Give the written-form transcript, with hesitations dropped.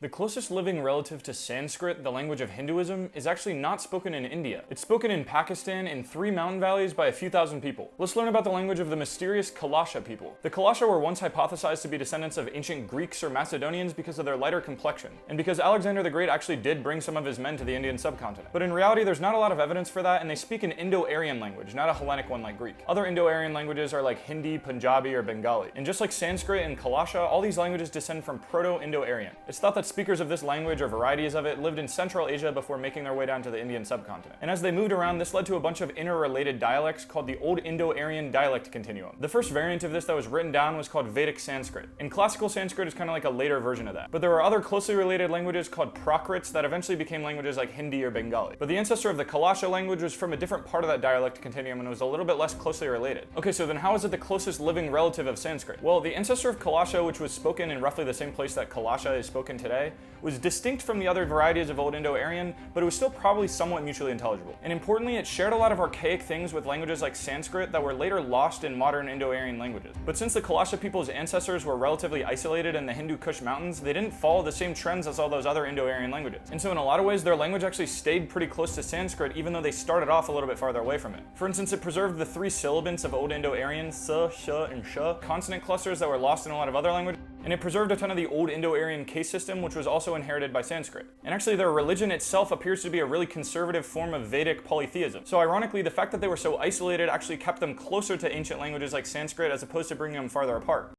The closest living relative to Sanskrit, the language of Hinduism, is actually not spoken in India. It's spoken in Pakistan in 3 mountain valleys by a few thousand people. Let's learn about the language of the mysterious Kalasha people. The Kalasha were once hypothesized to be descendants of ancient Greeks or Macedonians because of their lighter complexion, and because Alexander the Great actually did bring some of his men to the Indian subcontinent. But in reality, there's not a lot of evidence for that, and they speak an Indo-Aryan language, not a Hellenic one like Greek. Other Indo-Aryan languages are like Hindi, Punjabi, or Bengali. And just like Sanskrit and Kalasha, all these languages descend from Proto-Indo-Aryan. It's thought that speakers of this language or varieties of it lived in Central Asia before making their way down to the Indian subcontinent. And as they moved around, this led to a bunch of interrelated dialects called the Old Indo-Aryan dialect continuum. The first variant of this that was written down was called Vedic Sanskrit. And classical Sanskrit is kind of like a later version of that. But there were other closely related languages called Prakrits that eventually became languages like Hindi or Bengali. But the ancestor of the Kalasha language was from a different part of that dialect continuum and was a little bit less closely related. Okay, so then how is it the closest living relative of Sanskrit? Well, the ancestor of Kalasha, which was spoken in roughly the same place that Kalasha is spoken today, was distinct from the other varieties of Old Indo-Aryan, but it was still probably somewhat mutually intelligible. And importantly, it shared a lot of archaic things with languages like Sanskrit that were later lost in modern Indo-Aryan languages. But since the Kalasha people's ancestors were relatively isolated in the Hindu Kush mountains, they didn't follow the same trends as all those other Indo-Aryan languages. And so in a lot of ways, their language actually stayed pretty close to Sanskrit, even though they started off a little bit farther away from it. For instance, it preserved the 3 syllabants of Old Indo-Aryan, s, sh, and sh, consonant clusters that were lost in a lot of other languages. And it preserved a ton of the Old Indo-Aryan case system, which was also inherited by Sanskrit. And actually, their religion itself appears to be a really conservative form of Vedic polytheism. So ironically, the fact that they were so isolated actually kept them closer to ancient languages like Sanskrit as opposed to bringing them farther apart.